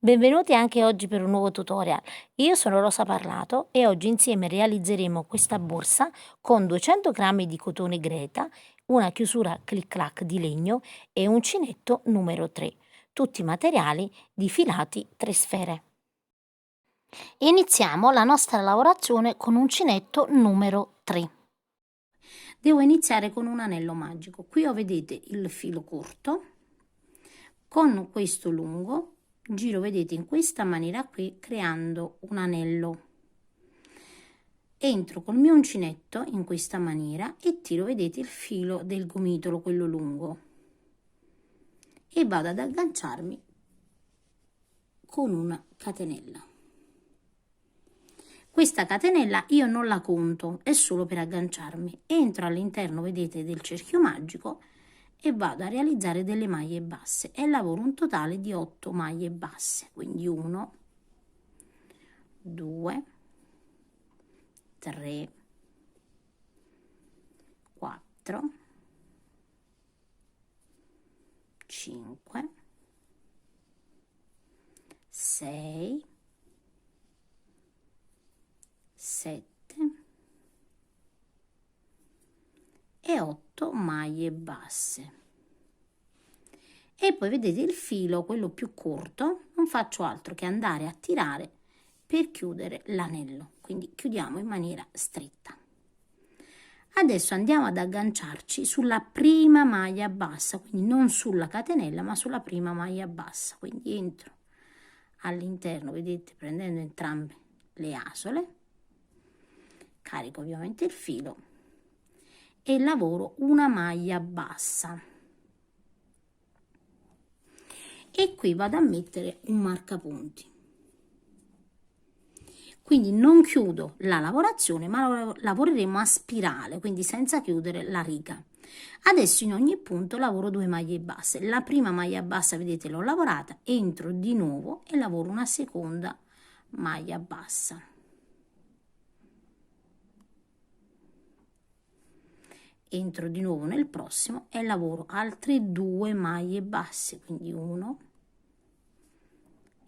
Benvenuti anche oggi per un nuovo tutorial. Io sono Rosa Parlato e oggi insieme realizzeremo questa borsa con 200 grammi di cotone greta, una chiusura clic clac di legno e uncinetto numero 3, tutti materiali di filati 3 sfere. Iniziamo la nostra lavorazione con uncinetto numero 3. Devo iniziare con un anello magico. Qui vedete il filo corto, con questo lungo giro, vedete, in questa maniera qui, creando un anello. Entro col mio uncinetto in questa maniera e tiro, vedete, il filo del gomitolo, quello lungo, e vado ad agganciarmi con una catenella. Questa catenella io non la conto, è solo per agganciarmi. Entro all'interno, vedete, del cerchio magico e vado a realizzare delle maglie basse e lavoro un totale di 8 maglie basse, quindi 1, 2, 3, 4, 5, 6, 7 e 8 maglie basse. E poi vedete il filo, quello più corto, non faccio altro che andare a tirare per chiudere l'anello, quindi chiudiamo in maniera stretta. Adesso andiamo ad agganciarci sulla prima maglia bassa, quindi non sulla catenella ma sulla prima maglia bassa, quindi entro all'interno, vedete, prendendo entrambe le asole, carico ovviamente il filo e lavoro una maglia bassa. E qui vado a mettere un marcapunti. Quindi non chiudo la lavorazione, ma lavoreremo a spirale, quindi senza chiudere la riga. Adesso in ogni punto lavoro 2 maglie basse. La prima maglia bassa, vedete, l'ho lavorata, entro di nuovo e lavoro una seconda maglia bassa. Entro di nuovo nel prossimo e lavoro altre 2 maglie basse, quindi 1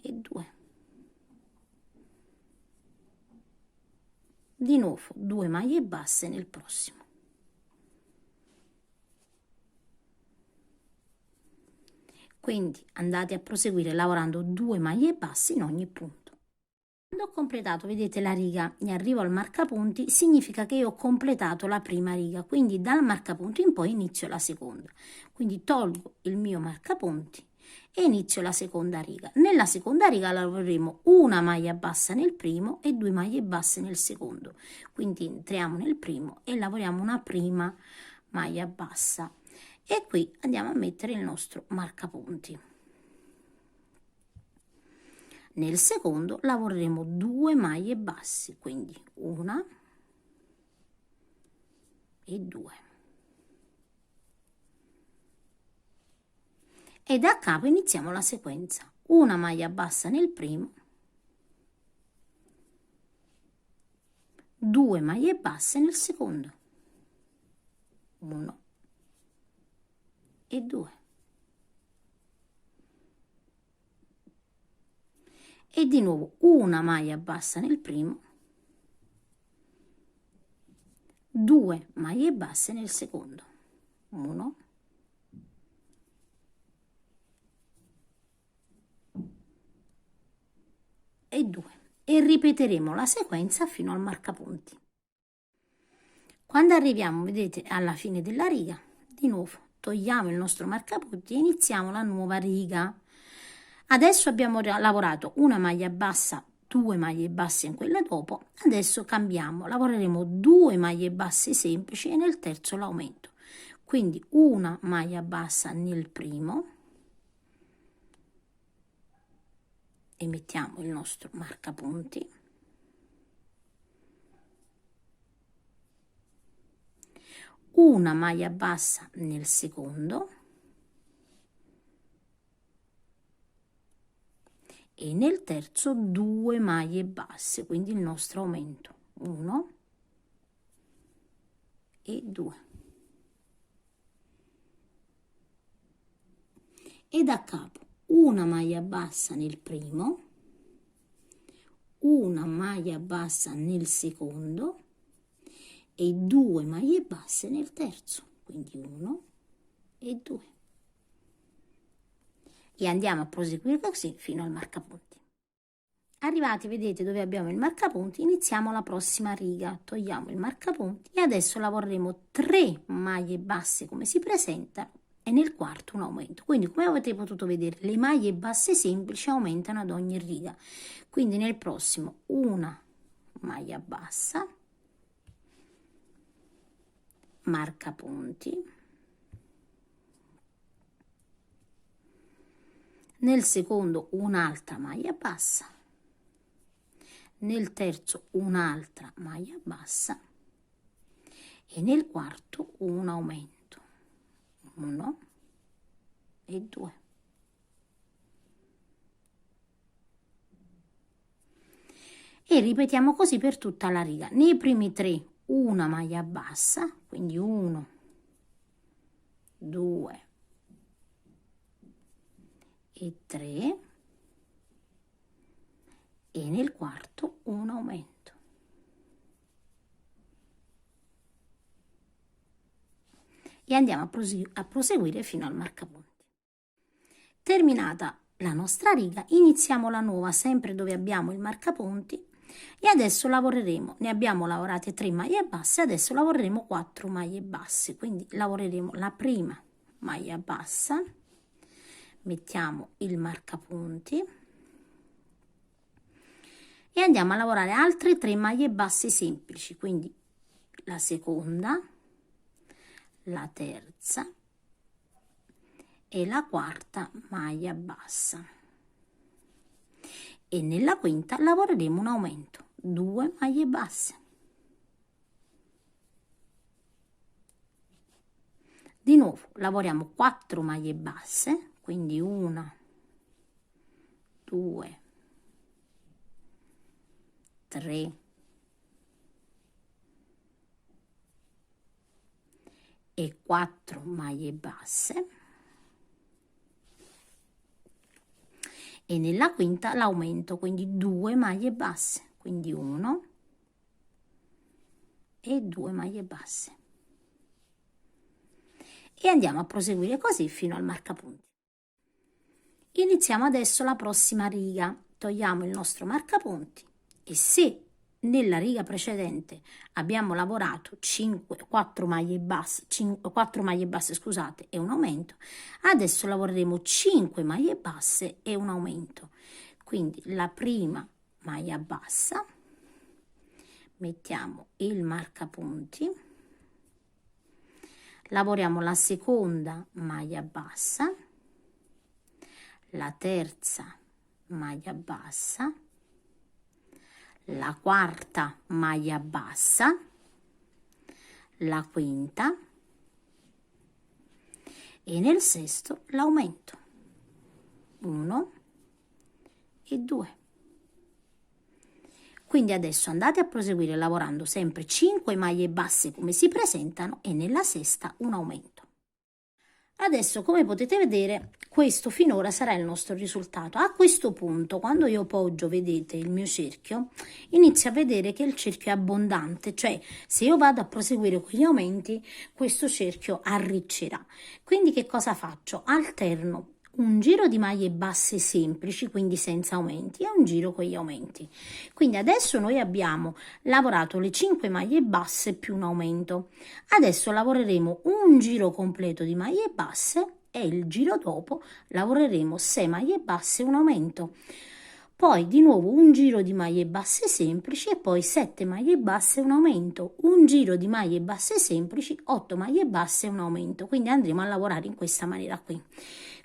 e 2. Di nuovo 2 maglie basse nel prossimo. Quindi andate a proseguire lavorando 2 maglie basse in ogni punto. Quando ho completato, vedete, la riga e arrivo al marcapunti, significa che io ho completato la prima riga, quindi dal marcapunti in poi inizio la seconda. Quindi tolgo il mio marcapunti e inizio la seconda riga. Nella seconda riga lavoreremo una maglia bassa nel primo e 2 maglie basse nel secondo. Quindi entriamo nel primo e lavoriamo una prima maglia bassa e qui andiamo a mettere il nostro marcapunti. Nel secondo lavoreremo 2 maglie basse, quindi 1 e 2. E da capo iniziamo la sequenza. Una maglia bassa nel primo, 2 maglie basse nel secondo, 1 e 2. E di nuovo una maglia bassa nel primo, 2 maglie basse nel secondo, 1 e 2, e ripeteremo la sequenza fino al marcapunti. Quando arriviamo, vedete, alla fine della riga, di nuovo togliamo il nostro marcapunti e iniziamo la nuova riga. Adesso abbiamo lavorato una maglia bassa, 2 maglie basse in quella dopo, adesso cambiamo, lavoreremo 2 maglie basse semplici e nel terzo l'aumento. Quindi una maglia bassa nel primo e mettiamo il nostro marcapunti. Una maglia bassa nel secondo e nel terzo 2 maglie basse, quindi il nostro aumento, 1 e 2. E da capo una maglia bassa nel primo, una maglia bassa nel secondo e 2 maglie basse nel terzo, quindi 1 e 2. E andiamo a proseguire così fino al marcapunti. Arrivati, vedete dove abbiamo il marcapunti, iniziamo la prossima riga, togliamo il marcapunti e adesso lavoreremo 3 maglie basse come si presentano e nel quarto un aumento. Quindi come avete potuto vedere le maglie basse semplici aumentano ad ogni riga, quindi nel prossimo una maglia bassa, marcapunti, nel secondo un'altra maglia bassa, nel terzo un'altra maglia bassa e nel quarto un aumento, 1 e 2. E ripetiamo così per tutta la riga. Nei primi 3 una maglia bassa, quindi 1, 2 e 3, e nel quarto un aumento. E andiamo a proseguire fino al marcapunti. Terminata la nostra riga, iniziamo la nuova sempre dove abbiamo il marcapunti e adesso lavoreremo, ne abbiamo lavorate 3 maglie basse, adesso lavoreremo 4 maglie basse, quindi lavoreremo la prima maglia bassa, mettiamo il marcapunti e andiamo a lavorare altre 3 maglie basse semplici, quindi la seconda, la terza e la quarta maglia bassa e nella quinta lavoreremo un aumento, 2 maglie basse. Di nuovo lavoriamo 4 maglie basse, quindi 1, 2, 3 e 4 maglie basse e nella quinta l'aumento, quindi 2 maglie basse, quindi 1 e 2 maglie basse. E andiamo a proseguire così fino al marcapunti. Iniziamo adesso la prossima riga, togliamo il nostro marcapunti e se nella riga precedente abbiamo lavorato 4 maglie basse, scusate, e un aumento, adesso lavoreremo 5 maglie basse e un aumento. Quindi la prima maglia bassa, mettiamo il marcapunti, lavoriamo la seconda maglia bassa, la terza maglia bassa, la quarta maglia bassa, la quinta e nel sesto l'aumento, 1 e 2. Quindi adesso andate a proseguire lavorando sempre 5 maglie basse come si presentano e nella sesta un aumento. Adesso, come potete vedere, questo finora sarà il nostro risultato. A questo punto, quando io poggio, vedete, il mio cerchio, inizio a vedere che il cerchio è abbondante, cioè se io vado a proseguire con gli aumenti, questo cerchio arriccerà. Quindi che cosa faccio? Alterno un giro di maglie basse semplici, quindi senza aumenti, e un giro con gli aumenti. Quindi adesso noi abbiamo lavorato le 5 maglie basse più un aumento. Adesso lavoreremo un giro completo di maglie basse e il giro dopo lavoreremo 6 maglie basse e un aumento. Poi di nuovo un giro di maglie basse semplici e poi 7 maglie basse e un aumento, un giro di maglie basse semplici, 8 maglie basse e un aumento. Quindi andremo a lavorare in questa maniera qui.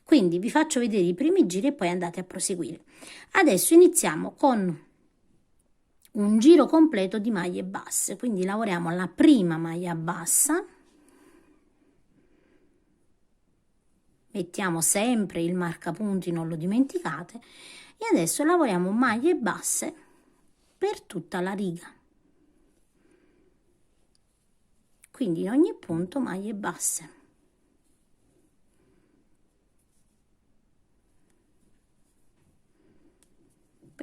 Quindi vi faccio vedere i primi giri e poi andate a proseguire. Adesso iniziamo con un giro completo di maglie basse, quindi lavoriamo la prima maglia bassa, mettiamo sempre il marcapunti, non lo dimenticate, e adesso lavoriamo maglie basse per tutta la riga. Quindi in ogni punto maglie basse.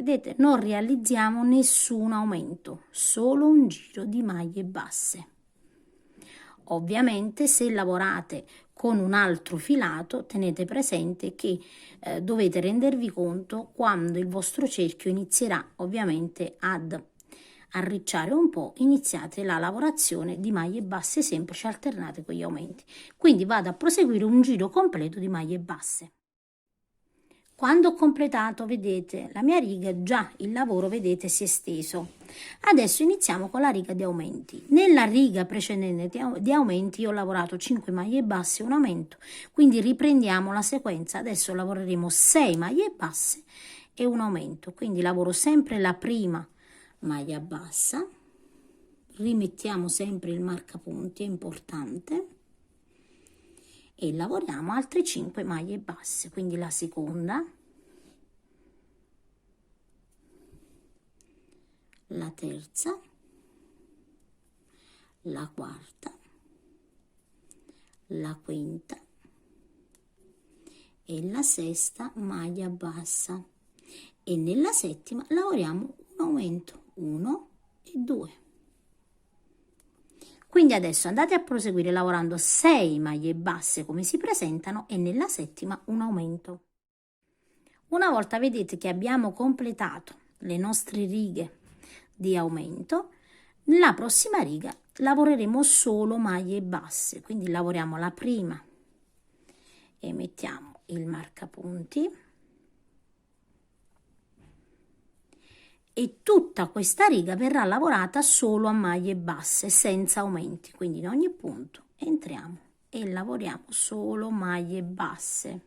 vedete, non realizziamo nessun aumento, solo un giro di maglie basse. Ovviamente se lavorate con un altro filato tenete presente che dovete rendervi conto quando il vostro cerchio inizierà ovviamente ad arricciare un po', iniziate la lavorazione di maglie basse semplici alternate con gli aumenti. Quindi vado a proseguire un giro completo di maglie basse. Quando ho completato, vedete, la mia riga, già il lavoro, vedete, si è esteso. Adesso iniziamo con la riga di aumenti. Nella riga precedente di aumenti io ho lavorato 5 maglie basse e un aumento, quindi riprendiamo la sequenza. Adesso lavoreremo 6 maglie basse e un aumento, quindi lavoro sempre la prima maglia bassa, rimettiamo sempre il marcapunti, è importante, e lavoriamo altre 5 maglie basse, quindi la seconda, la terza, la quarta, la quinta e la sesta maglia bassa, e nella settima lavoriamo un aumento, 1 e 2. Quindi adesso andate a proseguire lavorando 6 maglie basse come si presentano e nella settima un aumento. Una volta vedete che abbiamo completato le nostre righe di aumento, nella prossima riga lavoreremo solo maglie basse, quindi lavoriamo la prima e mettiamo il marcapunti, e tutta questa riga verrà lavorata solo a maglie basse senza aumenti, quindi in ogni punto entriamo e lavoriamo solo maglie basse,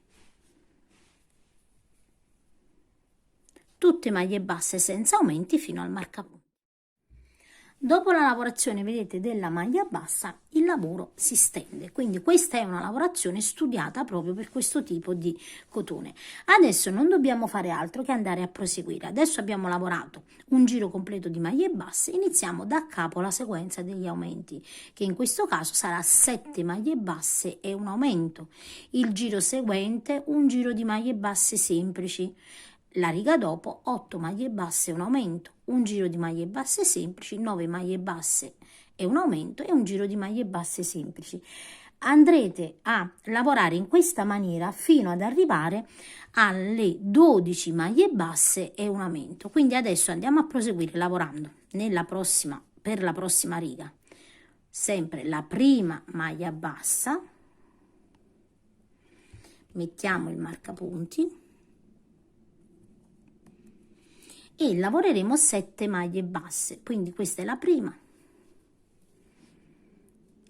tutte maglie basse senza aumenti fino al marcapunti. Dopo la lavorazione, vedete, della maglia bassa, il lavoro si stende, quindi questa è una lavorazione studiata proprio per questo tipo di cotone. Adesso non dobbiamo fare altro che andare a proseguire. Adesso abbiamo lavorato un giro completo di maglie basse, iniziamo da capo la sequenza degli aumenti, che in questo caso sarà 7 maglie basse e un aumento. Il giro seguente, un giro di maglie basse semplici. La riga dopo 8 maglie basse e un aumento, un giro di maglie basse semplici, 9 maglie basse e un aumento e un giro di maglie basse semplici. Andrete a lavorare in questa maniera fino ad arrivare alle 12 maglie basse e un aumento. Quindi adesso andiamo a proseguire lavorando per la prossima riga. Sempre la prima maglia bassa, mettiamo il marcapunti e lavoreremo 7 maglie basse, quindi questa è la prima,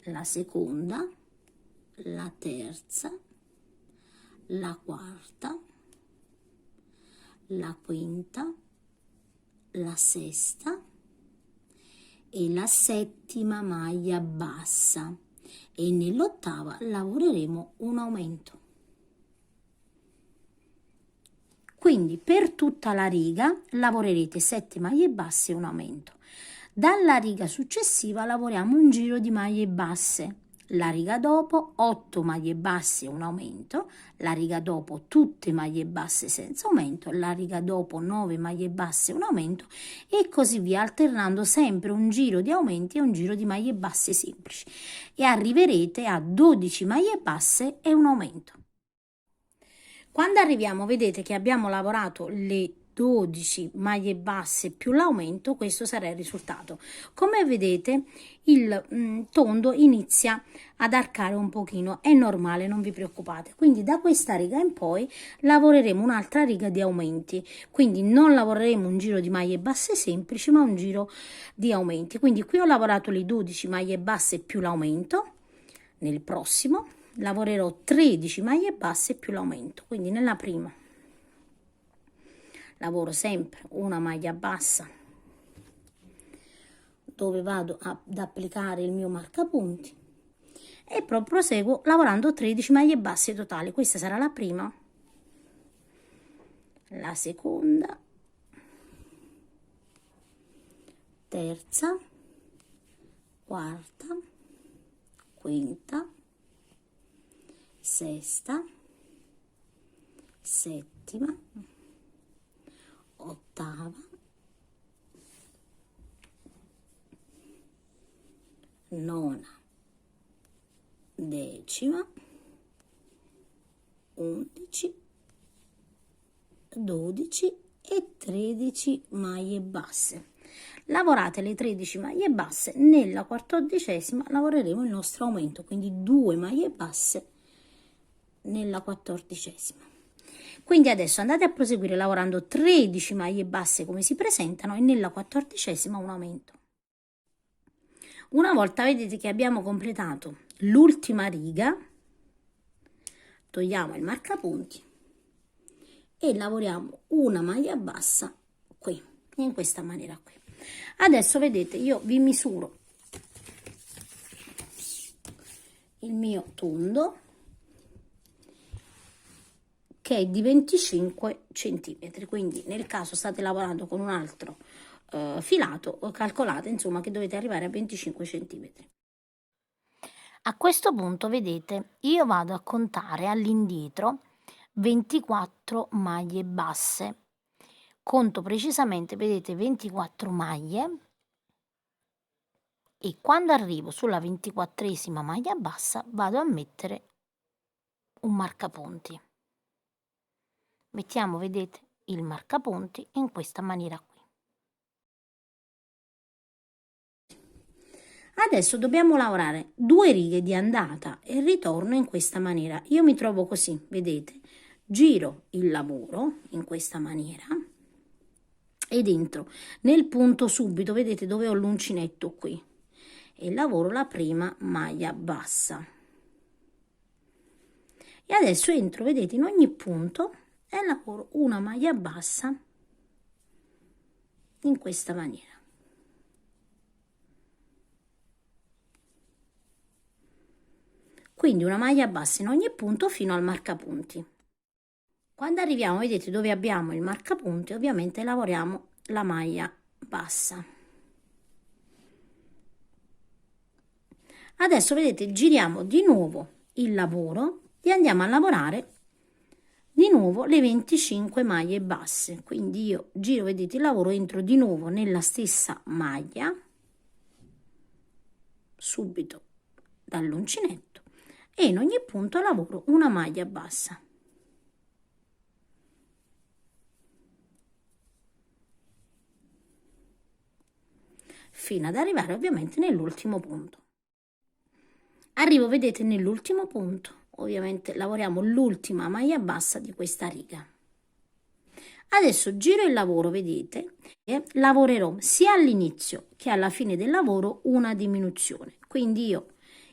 la seconda, la terza, la quarta, la quinta, la sesta e la settima maglia bassa, e nell'ottava lavoreremo un aumento. Quindi per tutta la riga lavorerete 7 maglie basse e un aumento. Dalla riga successiva lavoriamo un giro di maglie basse, la riga dopo 8 maglie basse e un aumento, la riga dopo tutte maglie basse senza aumento, la riga dopo 9 maglie basse e un aumento, e così via, alternando sempre un giro di aumenti e un giro di maglie basse semplici, e arriverete a 12 maglie basse e un aumento. Quando arriviamo, vedete che abbiamo lavorato le 12 maglie basse più l'aumento, questo sarà il risultato. Come vedete il tondo inizia ad arcare un pochino, è normale, non vi preoccupate. Quindi da questa riga in poi lavoreremo un'altra riga di aumenti, quindi non lavoreremo un giro di maglie basse semplici ma un giro di aumenti. Quindi qui ho lavorato le 12 maglie basse più l'aumento, nel prossimo lavorerò 13 maglie basse più l'aumento, quindi nella prima lavoro sempre una maglia bassa dove vado ad applicare il mio marcapunti e poi proseguo lavorando 13 maglie basse totali. Questa sarà la prima, la seconda, terza, quarta, quinta, sesta, settima, ottava, nona, decima, 11, 12 e 13 maglie basse. Lavorate le 13 maglie basse, nella 14ª lavoreremo il nostro aumento, quindi 2 maglie basse nella 14ª. Quindi adesso andate a proseguire lavorando 13 maglie basse come si presentano e nella 14ª un aumento. Una volta vedete che abbiamo completato l'ultima riga, togliamo il marcapunti e lavoriamo una maglia bassa qui, in questa maniera qui. Adesso vedete, io vi misuro il mio tondo che è di 25 centimetri, quindi nel caso state lavorando con un altro filato, calcolate insomma che dovete arrivare a 25 centimetri. A questo punto vedete, io vado a contare all'indietro 24 maglie basse. Conto precisamente, vedete, 24 maglie e quando arrivo sulla 24ª maglia bassa vado a mettere un marcapunti. Mettiamo, vedete, il marcapunti in questa maniera qui. Adesso dobbiamo lavorare 2 righe di andata e ritorno in questa maniera. Io mi trovo così, vedete, giro il lavoro in questa maniera ed entro nel punto subito, vedete dove ho l'uncinetto qui, e lavoro la prima maglia bassa. E adesso entro, vedete, in ogni punto e lavoro una maglia bassa in questa maniera. Quindi una maglia bassa in ogni punto fino al marcapunti. Quando arriviamo, vedete, dove abbiamo il marcapunti, ovviamente lavoriamo la maglia bassa. Adesso, vedete, giriamo di nuovo il lavoro e andiamo a lavorare di nuovo le 25 maglie basse. Quindi io giro, vedete, il lavoro, entro di nuovo nella stessa maglia, subito dall'uncinetto, e in ogni punto lavoro una maglia bassa. Fino ad arrivare ovviamente nell'ultimo punto. Arrivo, vedete, nell'ultimo punto, ovviamente lavoriamo l'ultima maglia bassa di questa riga. Adesso giro il lavoro, vedete, e lavorerò sia all'inizio che alla fine del lavoro una diminuzione. Quindi io,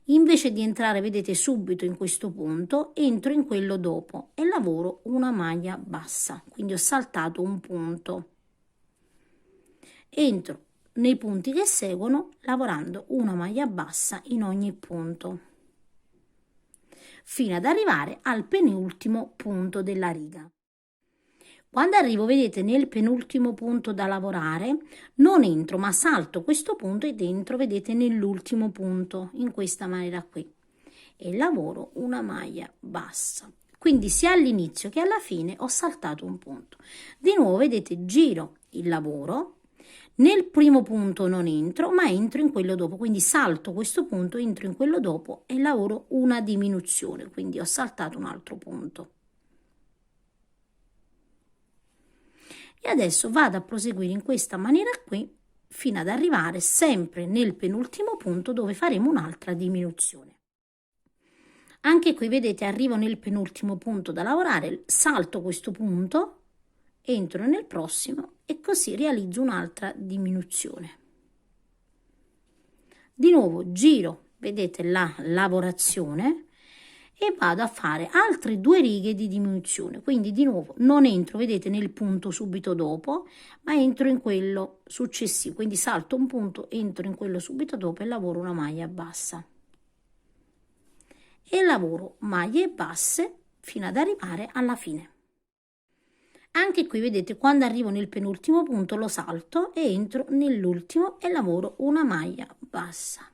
invece di entrare, vedete, subito in questo punto, entro in quello dopo e lavoro una maglia bassa. Quindi ho saltato un punto. Entro nei punti che seguono lavorando una maglia bassa in ogni punto, fino ad arrivare al penultimo punto della riga. Quando arrivo, vedete, nel penultimo punto da lavorare, non entro ma salto questo punto ed entro, vedete, nell'ultimo punto, in questa maniera qui, e lavoro una maglia bassa. Quindi sia all'inizio che alla fine ho saltato un punto. Di nuovo, vedete, giro il lavoro, nel primo punto non entro ma entro in quello dopo, quindi salto questo punto, entro in quello dopo e lavoro una diminuzione, quindi ho saltato un altro punto. E adesso vado a proseguire in questa maniera qui fino ad arrivare sempre nel penultimo punto dove faremo un'altra diminuzione. Anche qui, vedete, arrivo nel penultimo punto da lavorare, salto questo punto, entro nel prossimo e così realizzo un'altra diminuzione. Di nuovo giro, vedete, la lavorazione e vado a fare altre 2 righe di diminuzione. Quindi di nuovo non entro, vedete, nel punto subito dopo, ma entro in quello successivo. Quindi salto un punto, entro in quello subito dopo e lavoro una maglia bassa. E lavoro maglie basse fino ad arrivare alla fine. Anche qui, vedete, quando arrivo nel penultimo punto lo salto e entro nell'ultimo e lavoro una maglia bassa.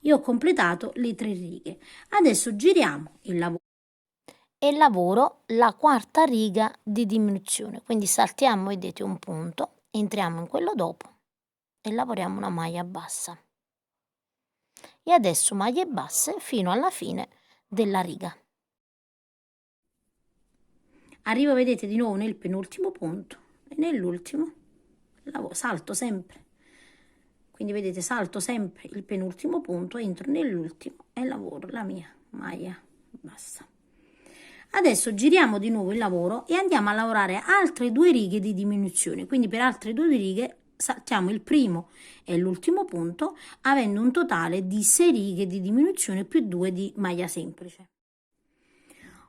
Io ho completato le 3 righe. Adesso giriamo il lavoro e lavoro la quarta riga di diminuzione, quindi saltiamo, vedete, un punto, entriamo in quello dopo e lavoriamo una maglia bassa. E adesso maglie basse fino alla fine della riga. Arrivo, vedete, di nuovo nel penultimo punto e nell'ultimo salto sempre. Quindi vedete, salto sempre il penultimo punto, entro nell'ultimo e lavoro la mia maglia bassa. Adesso giriamo di nuovo il lavoro e andiamo a lavorare altre 2 righe di diminuzione. Quindi per altre 2 righe saltiamo il primo e l'ultimo punto, avendo un totale di 6 righe di diminuzione più 2 di maglia semplice.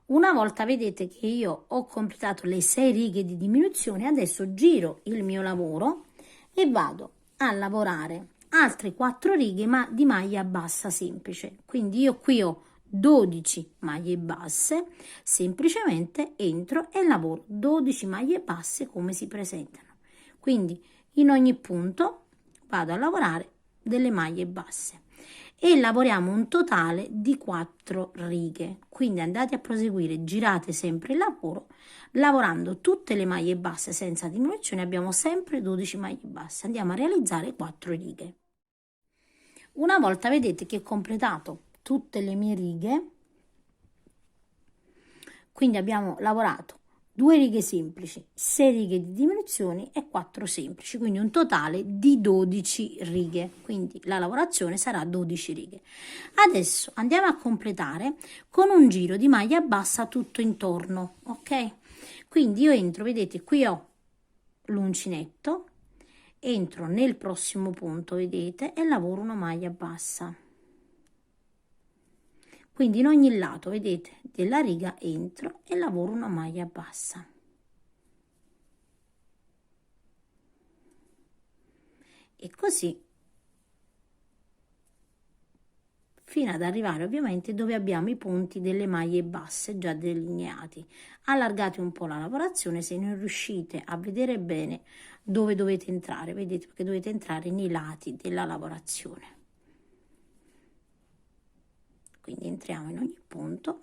Una volta vedete che io ho completato le 6 righe di diminuzione, adesso giro il mio lavoro e vado a lavorare altre 4 righe ma di maglia bassa semplice. Quindi io qui ho 12 maglie basse, semplicemente entro e lavoro 12 maglie basse come si presentano. Quindi in ogni punto vado a lavorare delle maglie basse e lavoriamo un totale di 4 righe. Quindi andate a proseguire, girate sempre il lavoro lavorando tutte le maglie basse senza diminuzione, abbiamo sempre 12 maglie basse, andiamo a realizzare 4 righe. Una volta vedete che ho completato tutte le mie righe, quindi abbiamo lavorato 2 righe semplici, 6 righe di diminuzioni e 4 semplici, quindi un totale di 12 righe, quindi la lavorazione sarà 12 righe. Adesso andiamo a completare con un giro di maglia bassa tutto intorno, ok? Quindi io entro, vedete, qui ho l'uncinetto, entro nel prossimo punto, vedete, e lavoro una maglia bassa. Quindi in ogni lato, vedete, della riga entro e lavoro una maglia bassa. E così fino ad arrivare ovviamente dove abbiamo i punti delle maglie basse già delineati. Allargate un po' la lavorazione se non riuscite a vedere bene dove dovete entrare, vedete, perché dovete entrare nei lati della lavorazione. Quindi entriamo in ogni punto.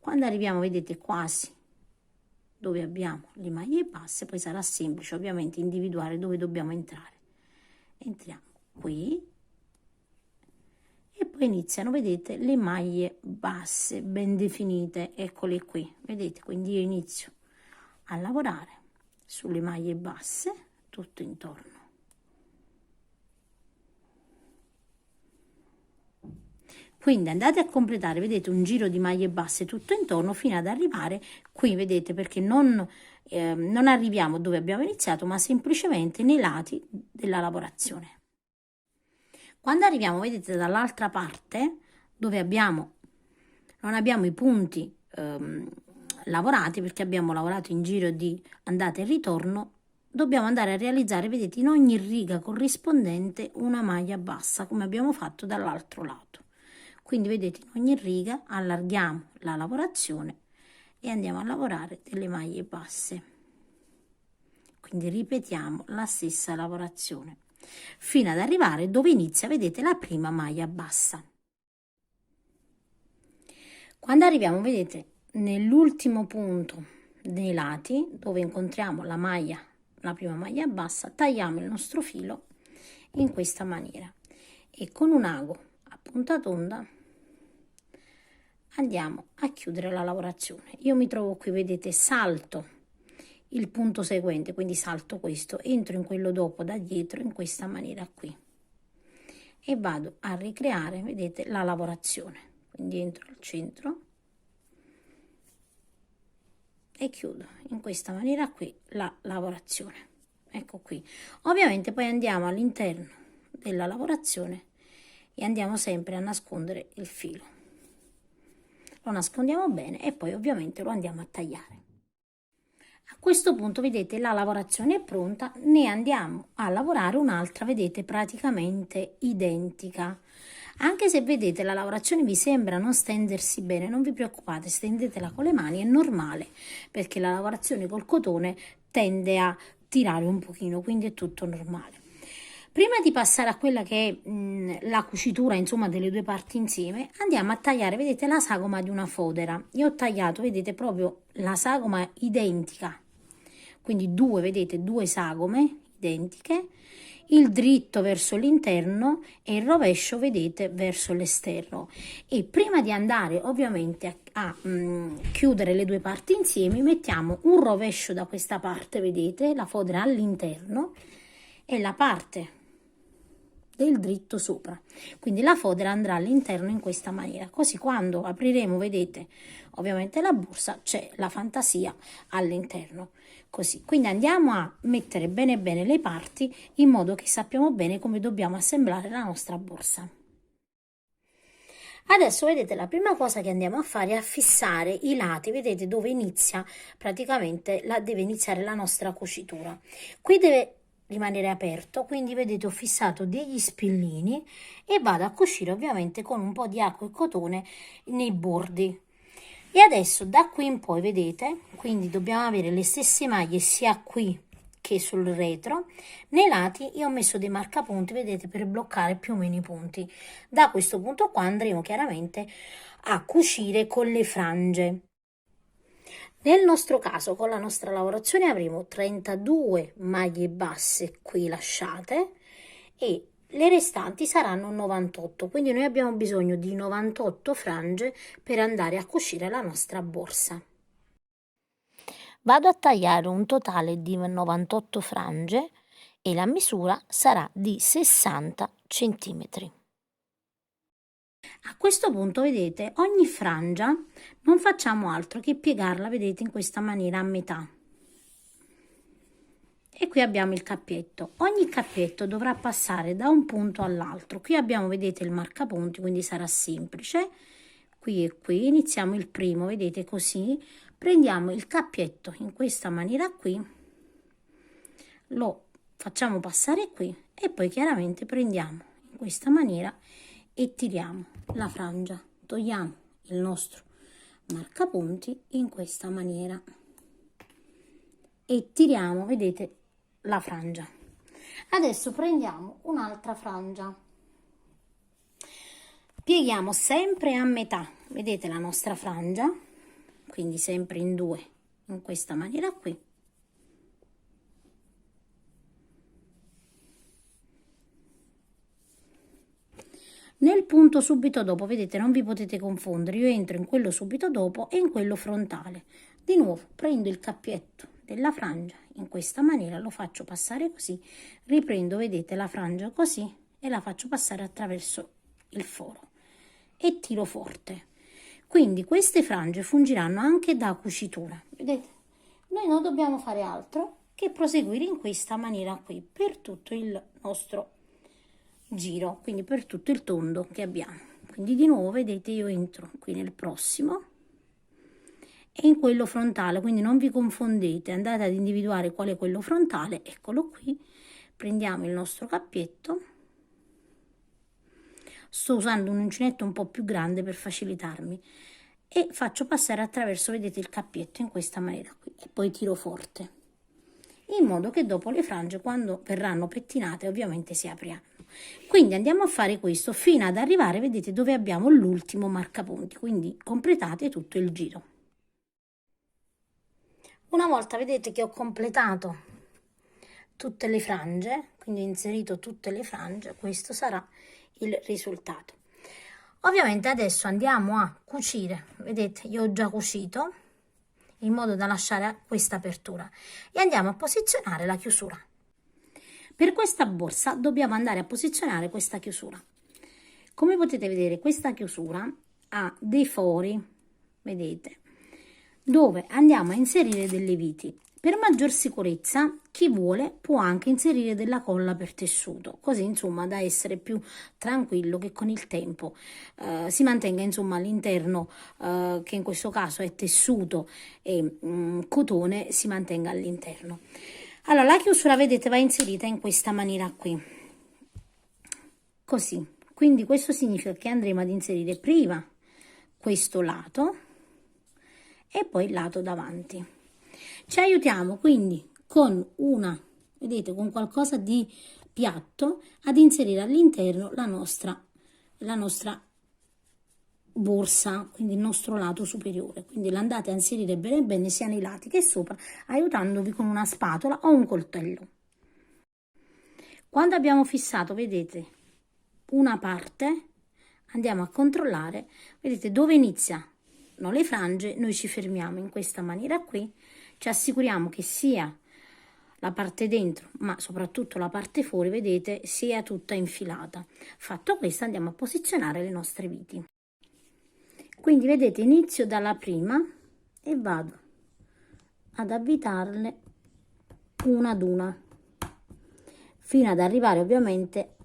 Quando arriviamo, vedete, quasi dove abbiamo le maglie basse, poi sarà semplice ovviamente individuare dove dobbiamo entrare. Entriamo qui e poi iniziano, vedete, le maglie basse ben definite, eccole qui, vedete, quindi io inizio a lavorare sulle maglie basse tutto intorno. Quindi andate a completare, vedete, un giro di maglie basse tutto intorno fino ad arrivare qui, vedete, perché non arriviamo dove abbiamo iniziato, ma semplicemente nei lati della lavorazione. Quando arriviamo, vedete, dall'altra parte, dove non abbiamo i punti lavorati, perché abbiamo lavorato in giro di andata e ritorno, dobbiamo andare a realizzare, vedete, in ogni riga corrispondente una maglia bassa, come abbiamo fatto dall'altro lato. Quindi vedete, in ogni riga allarghiamo la lavorazione e andiamo a lavorare delle maglie basse. Quindi ripetiamo la stessa lavorazione fino ad arrivare dove inizia, vedete, la prima maglia bassa. Quando arriviamo, vedete, nell'ultimo punto dei lati dove incontriamo la prima maglia bassa, tagliamo il nostro filo in questa maniera e con un ago a punta tonda andiamo a chiudere la lavorazione. Io mi trovo qui, vedete, salto il punto seguente, quindi salto questo, entro in quello dopo da dietro in questa maniera qui e vado a ricreare, vedete, la lavorazione. Quindi entro al centro e chiudo in questa maniera qui la lavorazione. Ecco qui. Ovviamente poi andiamo all'interno della lavorazione e andiamo sempre a nascondere il filo. Lo nascondiamo bene e poi ovviamente lo andiamo a tagliare. A questo punto, vedete, la lavorazione è pronta, ne andiamo a lavorare un'altra, vedete, praticamente identica. Anche se, vedete, la lavorazione vi sembra non stendersi bene, non vi preoccupate, stendetela con le mani, è normale, perché la lavorazione col cotone tende a tirare un pochino, quindi è tutto normale. Prima di passare a quella che è la cucitura, insomma, delle due parti insieme, andiamo a tagliare, vedete, la sagoma di una fodera. Io ho tagliato, vedete, proprio la sagoma identica, quindi due, vedete, due sagome identiche, il dritto verso l'interno e il rovescio, vedete, verso l'esterno. E prima di andare ovviamente a chiudere le due parti insieme, mettiamo un rovescio da questa parte, vedete, la fodera all'interno e la parte del dritto sopra, quindi la fodera andrà all'interno in questa maniera, così quando apriremo, vedete, ovviamente la borsa, c'è la fantasia all'interno, così. Quindi andiamo a mettere bene bene le parti in modo che sappiamo bene come dobbiamo assemblare la nostra borsa. Adesso vedete, la prima cosa che andiamo a fare è a fissare i lati, vedete dove inizia praticamente, deve iniziare la nostra cucitura. Qui deve rimanere aperto, quindi vedete ho fissato degli spillini e vado a cucire ovviamente con un po' di acqua e cotone nei bordi. E adesso da qui in poi, vedete, quindi dobbiamo avere le stesse maglie sia qui che sul retro. Nei lati io ho messo dei marcapunti, vedete, per bloccare più o meno i punti. Da questo punto qua andremo chiaramente a cucire con le frange. Nel nostro caso, con la nostra lavorazione, avremo 32 maglie basse qui lasciate e le restanti saranno 98, quindi noi abbiamo bisogno di 98 frange per andare a cucire la nostra borsa. Vado a tagliare un totale di 98 frange e la misura sarà di 60 centimetri. A questo punto, vedete, ogni frangia non facciamo altro che piegarla, vedete, in questa maniera a metà. E qui abbiamo il cappietto. Ogni cappietto dovrà passare da un punto all'altro. Qui abbiamo, vedete, il marcapunti, quindi sarà semplice. Qui e qui iniziamo il primo, vedete, così. Prendiamo il cappietto in questa maniera qui, lo facciamo passare qui e poi chiaramente prendiamo in questa maniera e tiriamo la frangia, togliamo il nostro marcapunti in questa maniera e tiriamo, vedete, la frangia. Adesso prendiamo un'altra frangia, pieghiamo sempre a metà, vedete la nostra frangia, quindi sempre in due, in questa maniera qui. Nel punto subito dopo, vedete, non vi potete confondere, io entro in quello subito dopo e in quello frontale. Di nuovo prendo il cappietto della frangia in questa maniera, lo faccio passare così, riprendo, vedete, la frangia così e la faccio passare attraverso il foro e tiro forte. Quindi queste frange fungeranno anche da cucitura, vedete? Noi non dobbiamo fare altro che proseguire in questa maniera qui per tutto il nostro giro, quindi per tutto il tondo che abbiamo. Quindi di nuovo, vedete, io entro qui nel prossimo e in quello frontale, quindi non vi confondete, andate ad individuare qual è quello frontale, eccolo qui, prendiamo il nostro cappietto, sto usando un uncinetto un po' più grande per facilitarmi e faccio passare attraverso, vedete, il cappietto in questa maniera qui e poi tiro forte, in modo che dopo le frange, quando verranno pettinate, ovviamente si apriranno. Quindi andiamo a fare questo fino ad arrivare, vedete, dove abbiamo l'ultimo marcapunti, quindi completate tutto il giro. Una volta, vedete, che ho completato tutte le frange, quindi ho inserito tutte le frange, questo sarà il risultato. Ovviamente adesso andiamo a cucire, vedete, io ho già cucito in modo da lasciare questa apertura e andiamo a posizionare la chiusura. Per questa borsa dobbiamo andare a posizionare questa chiusura. Come potete vedere, questa chiusura ha dei fori, vedete, dove andiamo a inserire delle viti. Per maggior sicurezza, chi vuole può anche inserire della colla per tessuto, così insomma da essere più tranquillo che con il tempo si mantenga insomma all'interno, che in questo caso è tessuto e cotone, si mantenga all'interno. Allora, la chiusura, vedete, va inserita in questa maniera qui, così. Quindi questo significa che andremo ad inserire prima questo lato e poi il lato davanti. Ci aiutiamo quindi con una, vedete, con qualcosa di piatto ad inserire all'interno la nostra borsa, quindi il nostro lato superiore. Quindi l'andate a inserire bene bene sia nei lati che sopra, aiutandovi con una spatola o un coltello. Quando abbiamo fissato, vedete, una parte, andiamo a controllare, vedete dove iniziano le frange, noi ci fermiamo in questa maniera qui, ci assicuriamo che sia la parte dentro, ma soprattutto la parte fuori, vedete, sia tutta infilata. Fatto questo, andiamo a posizionare le nostre viti. Quindi vedete, inizio dalla prima e vado ad avvitarle una ad una, fino ad arrivare ovviamente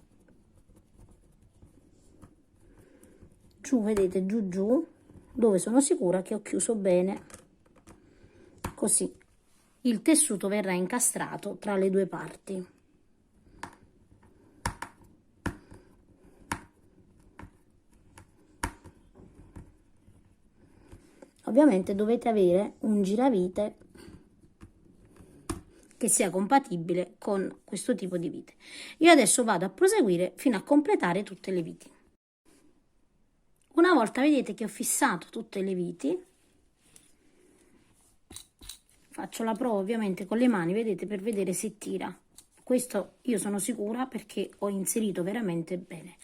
giù, vedete, giù giù, dove sono sicura che ho chiuso bene, così il tessuto verrà incastrato tra le due parti. Ovviamente dovete avere un giravite che sia compatibile con questo tipo di vite. Io adesso vado a proseguire fino a completare tutte le viti. Una volta vedete che ho fissato tutte le viti, faccio la prova ovviamente con le mani, vedete, per vedere se tira. Questo io sono sicura perché ho inserito veramente bene.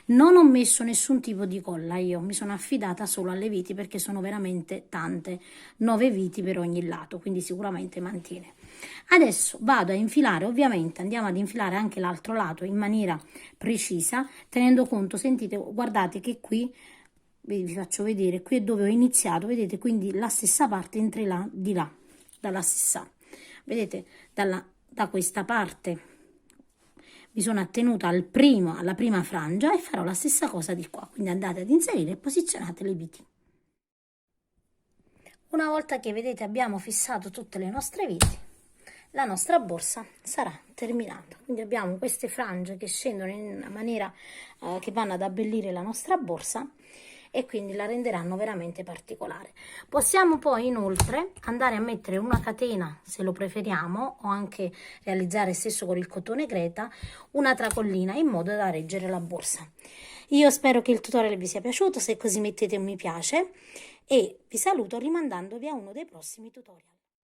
Non ho messo nessun tipo di colla, io mi sono affidata solo alle viti perché sono veramente tante, 9 viti per ogni lato, quindi sicuramente mantiene. Adesso vado a infilare, ovviamente andiamo ad infilare anche l'altro lato in maniera precisa, tenendo conto, sentite, guardate che qui, vi faccio vedere, qui è dove ho iniziato, vedete, quindi la stessa parte entra di là, dalla stessa, vedete, da questa parte mi sono attenuta alla prima frangia e farò la stessa cosa di qua, quindi andate ad inserire e posizionate le viti. Una volta che vedete abbiamo fissato tutte le nostre viti, la nostra borsa sarà terminata, quindi abbiamo queste frange che scendono in una maniera che vanno ad abbellire la nostra borsa e quindi la renderanno veramente particolare. Possiamo poi inoltre andare a mettere una catena, se lo preferiamo, o anche realizzare stesso con il cotone creta, una tracollina in modo da reggere la borsa. Io spero che il tutorial vi sia piaciuto, se è così mettete un mi piace e vi saluto rimandandovi a uno dei prossimi tutorial.